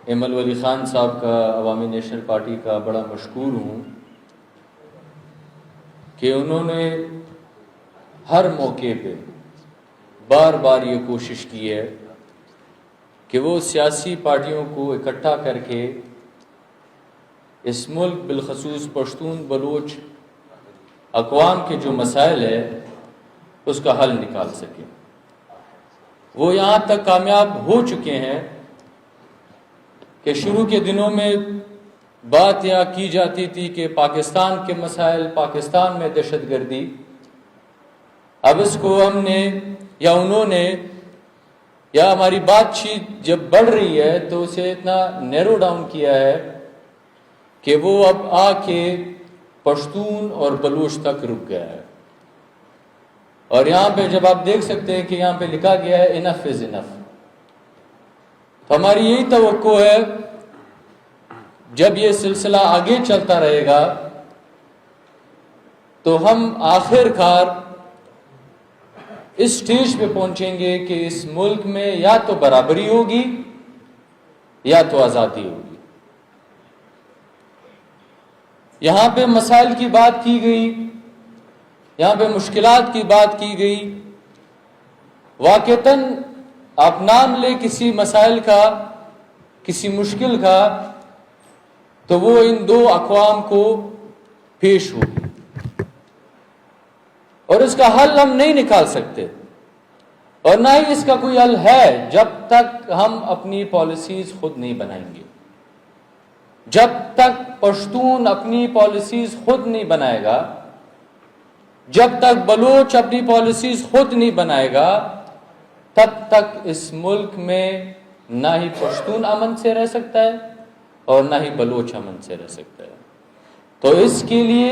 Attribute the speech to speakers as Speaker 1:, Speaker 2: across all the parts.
Speaker 1: ایمل ولی خان صاحب کا عوامی نیشنل پارٹی کا بڑا مشکور ہوں کہ انہوں نے ہر موقع پہ بار بار یہ کوشش کی ہے کہ وہ سیاسی پارٹیوں کو اکٹھا کر کے اس ملک بالخصوص پشتون بلوچ اقوام کے جو مسائل ہے اس کا حل نکال سکے۔ وہ یہاں تک کامیاب ہو چکے ہیں کہ شروع کے دنوں میں بات یہاں کی جاتی تھی کہ پاکستان کے مسائل، پاکستان میں دہشت گردی، اب اس کو ہم نے یا انہوں نے یا ہماری بات چیت جب بڑھ رہی ہے تو اسے اتنا نیرو ڈاؤن کیا ہے کہ وہ اب آ کے پشتون اور بلوچ تک رک گیا ہے۔ اور یہاں پہ جب آپ دیکھ سکتے ہیں کہ یہاں پہ لکھا گیا ہے انف از انف، تو ہماری یہی توقع ہے جب یہ سلسلہ آگے چلتا رہے گا تو ہم آخر کار اس سٹیج پہ پہنچیں گے کہ اس ملک میں یا تو برابری ہوگی یا تو آزادی ہوگی۔ یہاں پہ مسائل کی بات کی گئی، یہاں پہ مشکلات کی بات کی گئی۔ واقعتاً آپ نام لیں کسی مسائل کا، کسی مشکل کا، تو وہ ان دو اقوام کو پیش ہوگی، اور اس کا حل ہم نہیں نکال سکتے، اور نہ ہی اس کا کوئی حل ہے جب تک ہم اپنی پالیسیز خود نہیں بنائیں گے۔ جب تک پشتون اپنی پالیسیز خود نہیں بنائے گا، جب تک بلوچ اپنی پالیسیز خود نہیں بنائے گا، تب تک اس ملک میں نہ ہی پشتون امن سے رہ سکتا ہے اور نہ ہی بلوچ امن سے رہ سکتا ہے۔ تو اس کے لیے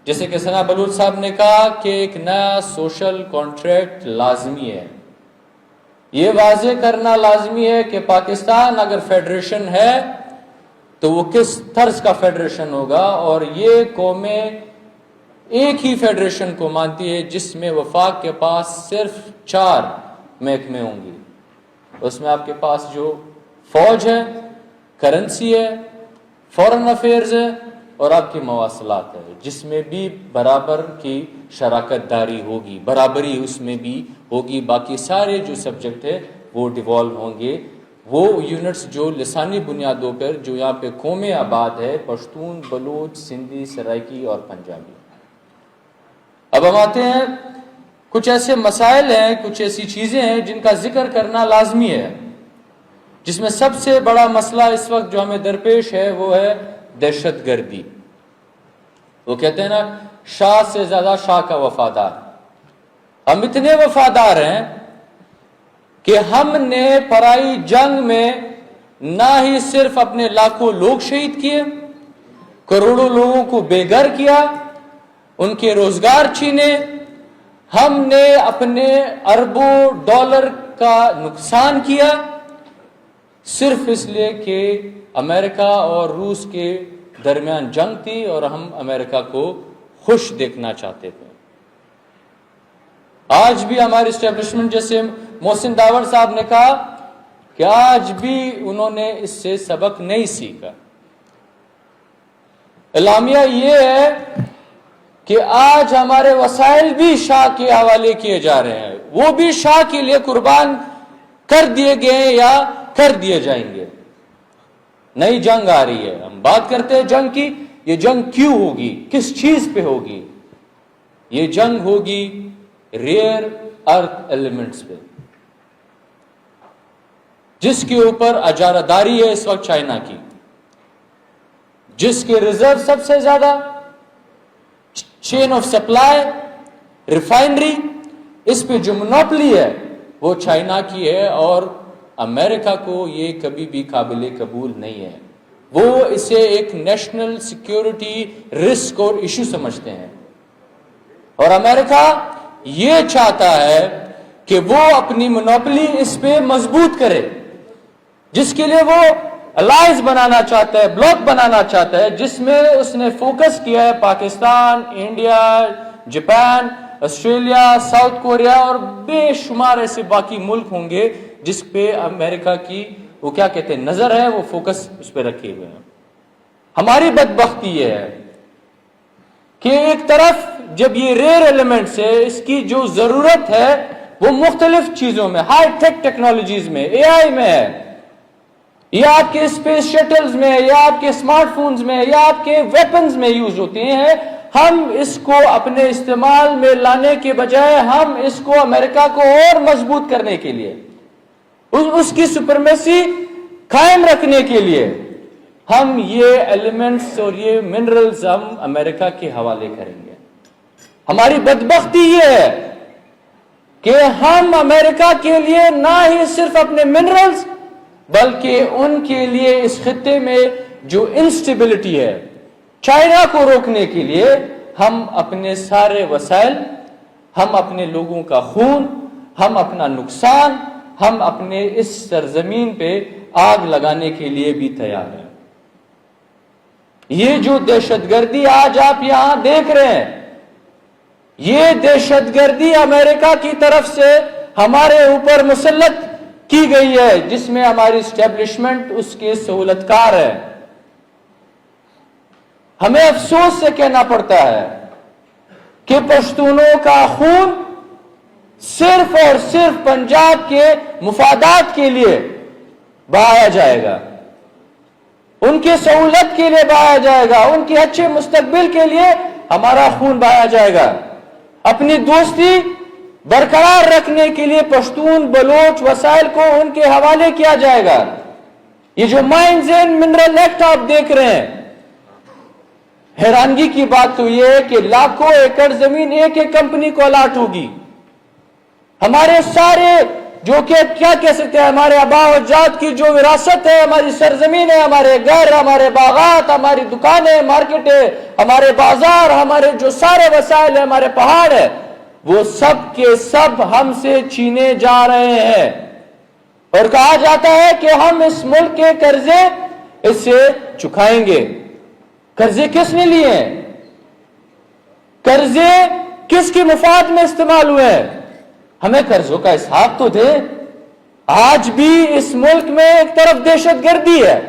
Speaker 1: جیسے کہ ثنا بلوچ صاحب نے کہا کہ ایک نیا سوشل کانٹریکٹ لازمی ہے۔ یہ واضح کرنا لازمی ہے کہ پاکستان اگر فیڈریشن ہے تو وہ کس طرز کا فیڈریشن ہوگا، اور یہ قومیں ایک ہی فیڈریشن کو مانتی ہے جس میں وفاق کے پاس صرف 4 محکمے ہوں گے۔ اس میں آپ کے پاس جو فوج ہے، کرنسی ہے، فورن افیئرز ہے اور آپ کی مواصلات ہے، جس میں بھی برابر کی شراکت داری ہوگی، برابری اس میں بھی ہوگی۔ باقی سارے جو سبجیکٹ ہے وہ ڈیوالو ہوں گے، وہ یونٹس جو لسانی بنیادوں پر جو یہاں پہ قومیں آباد ہے، پشتون، بلوچ، سندھی، سرائکی اور پنجابی۔ اب ہم آتے ہیں کچھ ایسے مسائل ہیں، کچھ ایسی چیزیں ہیں جن کا ذکر کرنا لازمی ہے، جس میں سب سے بڑا مسئلہ اس وقت جو ہمیں درپیش ہے وہ ہے دہشت گردی۔ وہ کہتے ہیں نا، شاہ سے زیادہ شاہ کا وفادار۔ ہم اتنے وفادار ہیں کہ ہم نے پرائی جنگ میں نہ ہی صرف اپنے لاکھوں لوگ شہید کیے، کروڑوں لوگوں کو بے گھر کیا، ان کے روزگار چھینے، ہم نے اپنے اربوں ڈالر کا نقصان کیا، صرف اس لیے کہ امریکہ اور روس کے درمیان جنگ تھی اور ہم امریکہ کو خوش دیکھنا چاہتے تھے۔ آج بھی ہمارے اسٹیبلشمنٹ جیسے محسن داور صاحب نے کہا کہ آج بھی انہوں نے اس سے سبق نہیں سیکھا۔ اعلامیہ یہ ہے کہ آج ہمارے وسائل بھی شاہ کے حوالے کیے جا رہے ہیں، وہ بھی شاہ کے لیے قربان کر دیے گئے یا کر دیے جائیں گے۔ نئی جنگ آ رہی ہے، ہم بات کرتے ہیں جنگ کی، یہ جنگ کیوں ہوگی، کس چیز پہ ہوگی؟ یہ جنگ ہوگی ریئر ارتھ ایلیمنٹس پہ، جس کے اوپر اجارہ داری ہے اس وقت چائنا کی، جس کے ریزرو سب سے زیادہ، چین آف سپلائی، ریفائنری، اس پہ جو مونوپلی ہے وہ چائنا کی ہے، اور امریکہ کو یہ کبھی بھی قابل قبول نہیں ہے۔ وہ اسے ایک نیشنل سیکیورٹی رسک اور ایشو سمجھتے ہیں، اور امریکہ یہ چاہتا ہے کہ وہ اپنی مونوپلی اس پہ مضبوط کرے، جس کے لیے وہ الائنس بنانا چاہتا ہے، بلاک بنانا چاہتا ہے، جس میں اس نے فوکس کیا ہے Pakistan, India, Japan, Australia, south Korea اور بے شمار ایسے باقی ملک ہوں گے جس پہ امریکہ کی وہ کیا کہتے ہیں نظر ہے وہ فوکس اس پہ رکھے ہوئے ہیں. ہماری بدبختی یہ ہے کہ ایک طرف جب یہ ریئر ایلیمنٹس ہے اس کی جو ضرورت ہے وہ مختلف چیزوں میں ہائی ٹیک ٹیکنالوجیز میں اے آئی میں ہے یا آپ کے اسپیس شٹلز میں یا آپ کے اسمارٹ فونز میں یا آپ کے ویپنز میں یوز ہوتے ہیں. ہم اس کو اپنے استعمال میں لانے کے بجائے ہم اس کو امریکہ کو اور مضبوط کرنے کے لیے اس کی سپرمیسی قائم رکھنے کے لیے ہم یہ ایلیمنٹس اور یہ منرلز ہم امریکہ کے حوالے کریں گے. ہماری بدبختی یہ ہے کہ ہم امریکہ کے لیے نہ ہی صرف اپنے منرلز بلکہ ان کے لیے اس خطے میں جو انسٹیبلٹی ہے چائنا کو روکنے کے لیے ہم اپنے سارے وسائل ہم اپنے لوگوں کا خون ہم اپنا نقصان ہم اپنے اس سرزمین پہ آگ لگانے کے لیے بھی تیار ہیں. یہ جو دہشت گردی آج آپ یہاں دیکھ رہے ہیں یہ دہشت گردی امریکہ کی طرف سے ہمارے اوپر مسلط کی گئی ہے جس میں ہماری اسٹیبلشمنٹ اس کے سہولت کار ہے. ہمیں افسوس سے کہنا پڑتا ہے کہ پشتونوں کا خون صرف اور صرف پنجاب کے مفادات کے لیے بہایا جائے گا ان کی سہولت کے لیے بہایا جائے گا ان کے اچھے مستقبل کے لیے ہمارا خون بہایا جائے گا. اپنی دوستی برقرار رکھنے کے لیے پشتون بلوچ وسائل کو ان کے حوالے کیا جائے گا. یہ جو مائنز اینڈ منرل ایکٹ آپ دیکھ رہے ہیں حیرانگی کی بات تو یہ ہے کہ لاکھوں ایکڑ زمین ایک ایک کمپنی کو الاٹ ہوگی. ہمارے سارے جو کہ کیا کہہ سکتے ہیں ہمارے آباء و اجداد کی جو وراثت ہے ہماری سرزمین ہے ہمارے گھر ہمارے باغات ہماری دکانیں مارکیٹیں ہمارے بازار ہمارے جو سارے وسائل ہیں ہمارے پہاڑ ہے وہ سب کے سب ہم سے چھینے جا رہے ہیں. اور کہا جاتا ہے کہ ہم اس ملک کے قرضے اس سے چکائیں گے. قرضے کس نے لیے ہیں قرضے کس کے مفاد میں استعمال ہوئے ہیں ہمیں قرضوں کا حساب تو دے. آج بھی اس ملک میں ایک طرف دہشت گردی ہے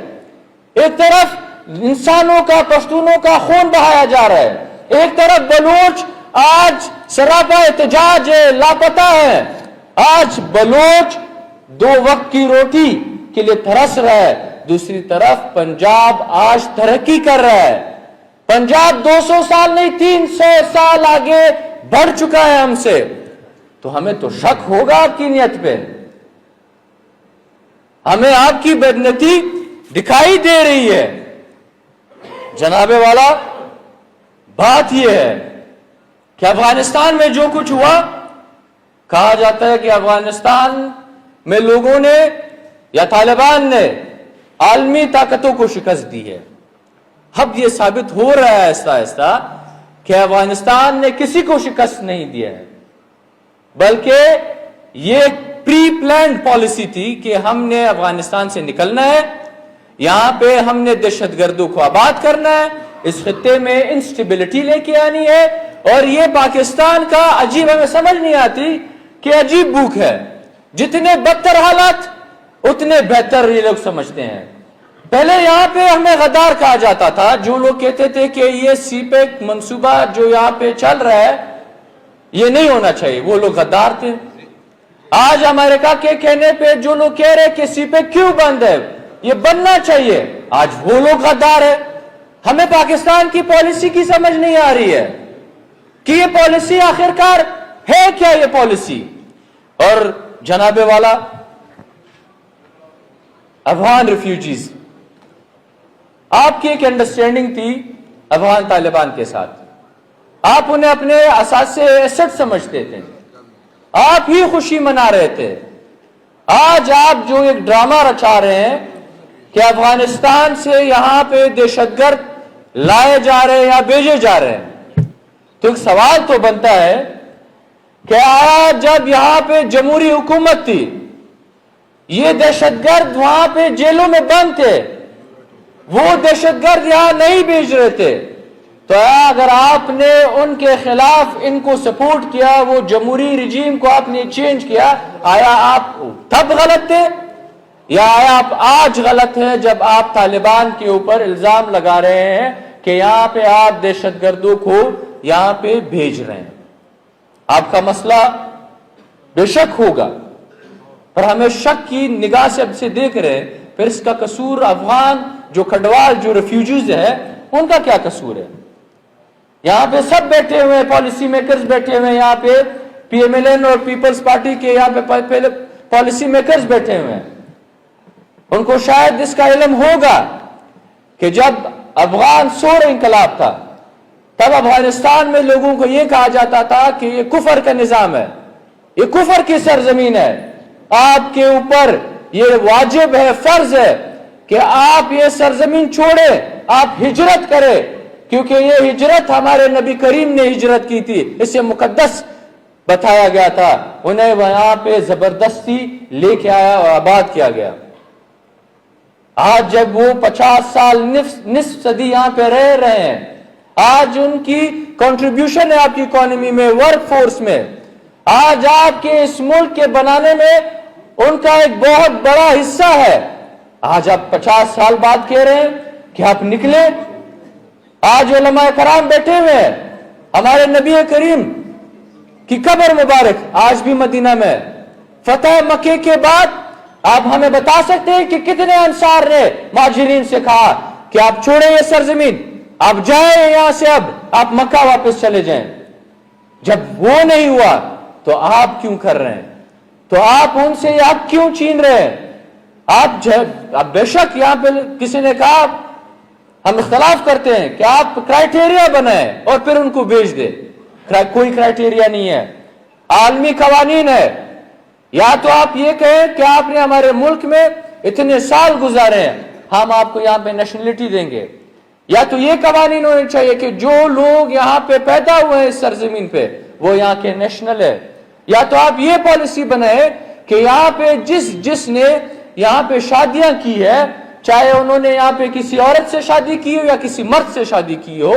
Speaker 1: ایک طرف انسانوں کا پشتونوں کا خون بہایا جا رہا ہے ایک طرف بلوچ آج سراپا احتجاج ہے لاپتہ ہے. آج بلوچ 2 وقت کی روٹی کے لیے ترس رہا ہے. دوسری طرف پنجاب آج ترقی کر رہا ہے. پنجاب 200 سال نہیں 300 سال آگے بڑھ چکا ہے ہم سے. تو ہمیں تو شک ہوگا آپ کی نیت پہ ہمیں آپ کی بدنیتی دکھائی دے رہی ہے. جناب والا بات یہ ہے کہ افغانستان میں جو کچھ ہوا کہا جاتا ہے کہ افغانستان میں لوگوں نے یا طالبان نے عالمی طاقتوں کو شکست دی ہے. اب یہ ثابت ہو رہا ہے آہستہ آہستہ کہ افغانستان نے کسی کو شکست نہیں دیا ہے بلکہ یہ پری پلانڈ پالیسی تھی کہ ہم نے افغانستان سے نکلنا ہے یہاں پہ ہم نے دہشت گردوں کو آباد کرنا ہے اس خطے میں انسٹیبلٹی لے کے آنی ہے. اور یہ پاکستان کا عجیب ہمیں سمجھ نہیں آتی کہ عجیب بھوک ہے جتنے بدتر حالات اتنے بہتر یہ لوگ سمجھتے ہیں. پہلے یہاں پہ ہمیں غدار کہا جاتا تھا جو لوگ کہتے تھے کہ یہ سی پیک منصوبہ جو یہاں پہ چل رہا ہے یہ نہیں ہونا چاہیے وہ لوگ غدار تھے. آج امریکہ کے کہنے پہ جو لوگ کہہ رہے کہ سی پیک کیوں بند ہے یہ بننا چاہیے آج وہ لوگ غدار ہے. ہمیں پاکستان کی پالیسی کی سمجھ نہیں آ رہی ہے کہ یہ پالیسی آخرکار ہے کیا یہ پالیسی. اور جناب والا افغان ریفیوجیز آپ کی ایک انڈرسٹینڈنگ تھی افغان طالبان کے ساتھ آپ انہیں اپنے اساسے ایسٹ سمجھتے تھے آپ ہی خوشی منا رہے تھے. آج آپ جو ایک ڈرامہ رچا رہے ہیں کہ افغانستان سے یہاں پہ دہشت گرد لائے جا رہے ہیں یا بھیجے جا رہے ہیں تو ایک سوال تو بنتا ہے کہ آج جب یہاں پہ جمہوری حکومت تھی یہ دہشت گرد وہاں پہ جیلوں میں بند تھے وہ دہشت گرد یہاں نہیں بھیج رہے تھے تو اگر آپ نے ان کے خلاف ان کو سپورٹ کیا وہ جمہوری رجیم کو آپ نے چینج کیا آیا آپ تب غلط تھے یا آپ آج غلط ہے جب آپ طالبان کے اوپر الزام لگا رہے ہیں کہ یہاں پہ آپ دہشت گردوں کو یہاں پہ بھیج رہے ہیں؟ آپ کا مسئلہ بے شک ہوگا، پر ہمیں شک کی نگاہ سے اب سے دیکھ رہے ہیں، پھر اس کا قصور افغان جو کھڈوال جو ریفیوجیز ہے ان کا کیا قصور ہے؟ یہاں پہ سب بیٹھے ہوئے ہیں، پالیسی میکرز بیٹھے ہوئے ہیں، یہاں پہ پی ایم ایل این اور پیپلز پارٹی کے یہاں پہ پالیسی میکرز بیٹھے ہوئے ہیں۔ ان کو شاید اس کا علم ہوگا کہ جب افغان سور انقلاب تھا تب افغانستان میں لوگوں کو یہ کہا جاتا تھا کہ یہ کفر کا نظام ہے، یہ کفر کی سرزمین ہے، آپ کے اوپر یہ واجب ہے، فرض ہے کہ آپ یہ سرزمین چھوڑے، آپ ہجرت کرے، کیونکہ یہ ہجرت ہمارے نبی کریم نے ہجرت کی تھی، اسے مقدس بتایا گیا تھا، انہیں وہاں پہ زبردستی لے کے آیا اور آباد کیا گیا۔ آج جب وہ 50 سال نصف صدی یہاں پہ رہ رہے ہیں، آج ان کی کنٹریبیوشن ہے آپ کی اکانومی میں، ورک فورس میں، آج آپ کے اس ملک کے بنانے میں ان کا ایک بہت بڑا حصہ ہے۔ آج آپ 50 سال بعد کہہ رہے ہیں کہ آپ نکلیں۔ آج علماء کرام بیٹھے ہوئے ہیں، ہمارے نبی کریم کی قبر مبارک آج بھی مدینہ میں، فتح مکے کے بعد آپ ہمیں بتا سکتے ہیں کہ کتنے انصار نے مہاجرین سے کہا کہ آپ چھوڑیں یہ سرزمین، آپ جائیں یہاں سے، اب آپ مکہ واپس چلے جائیں؟ جب وہ نہیں ہوا تو آپ کیوں کر رہے ہیں؟ تو آپ ان سے آپ کیوں چھین رہے ہیں؟ آپ بے شک یہاں پہ کسی نے کہا ہم اختلاف کرتے ہیں کہ آپ کرائٹیریا بنائیں اور پھر ان کو بھیج دیں۔ کوئی کرائٹیریا نہیں ہے، عالمی قوانین ہے۔ یا تو آپ یہ کہیں کہ آپ نے ہمارے ملک میں اتنے سال گزارے ہیں، ہم آپ کو یہاں پہ نیشنلٹی دیں گے، یا تو یہ قوانین ہونے چاہیے کہ جو لوگ یہاں پہ پیدا ہوئے ہیں اس سرزمین پہ وہ یہاں کے نیشنل ہے، یا تو آپ یہ پالیسی بنائیں کہ یہاں پہ جس نے یہاں پہ شادیاں کی ہے، چاہے انہوں نے یہاں پہ کسی عورت سے شادی کی ہو یا کسی مرد سے شادی کی ہو،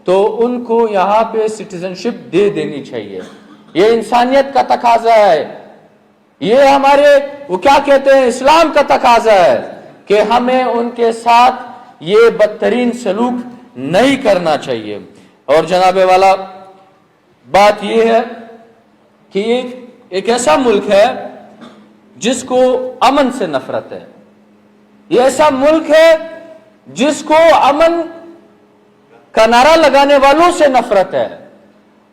Speaker 1: تو ان کو یہاں پہ سٹیزنشپ دے دینی چاہیے۔ یہ انسانیت کا تقاضا ہے، یہ ہمارے وہ کیا کہتے ہیں اسلام کا تقاضا ہے کہ ہمیں ان کے ساتھ یہ بدترین سلوک نہیں کرنا چاہیے۔ اور جناب والا بات یہ ہے کہ یہ ایک ایسا ملک ہے جس کو امن سے نفرت ہے، یہ ایسا ملک ہے جس کو امن کا نعرہ لگانے والوں سے نفرت ہے۔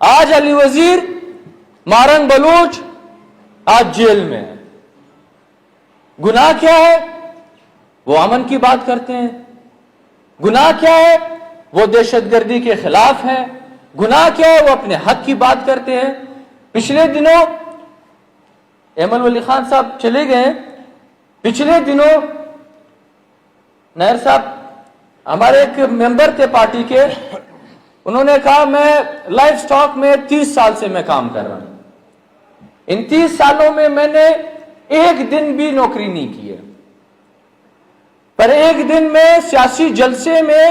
Speaker 1: آج علی وزیر، مارنگ بلوچ آج جیل میں ہے، گناہ کیا ہے؟ وہ امن کی بات کرتے ہیں۔ گناہ کیا ہے؟ وہ دہشت گردی کے خلاف ہے۔ گناہ کیا ہے؟ وہ اپنے حق کی بات کرتے ہیں۔ پچھلے دنوں ایمن ولی خان صاحب چلے گئے، پچھلے دنوں نیر صاحب ہمارے ایک ممبر تھے پارٹی کے، انہوں نے کہا میں لائف سٹاک میں 30 سال سے میں کام کر رہا ہوں، ان 30 سالوں میں نے ایک دن بھی نوکری نہیں کی ہے، پر ایک دن میں سیاسی جلسے میں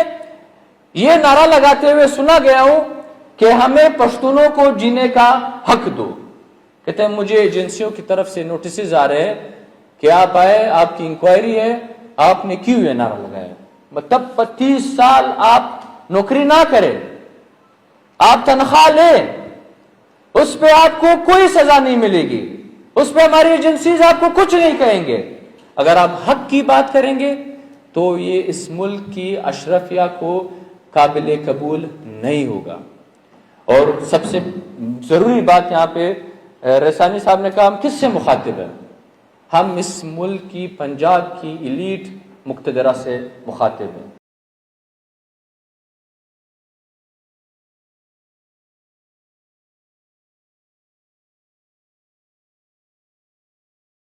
Speaker 1: یہ نعرہ لگاتے ہوئے سنا گیا ہوں کہ ہمیں پشتونوں کو جینے کا حق دو۔ کہتے ہیں مجھے ایجنسیوں کی طرف سے نوٹسز آ رہے ہیں کہ آپ آئے، آپ کی انکوائری ہے، آپ نے کیوں یہ نعرہ لگایا؟ مطلب 30 سال آپ نوکری نہ کریں، آپ تنخواہ لیں، اس پہ آپ کو کوئی سزا نہیں ملے گی، اس پہ ہماری ایجنسیز آپ کو کچھ نہیں کہیں گے۔ اگر آپ حق کی بات کریں گے تو یہ اس ملک کی اشرفیہ کو قابل قبول نہیں ہوگا۔ اور سب سے ضروری بات یہاں پہ رسانی صاحب نے کہا ہم کس سے مخاطب ہیں؟ ہم اس ملک کی پنجاب کی ایلیٹ مقتدرہ سے مخاطب ہیں۔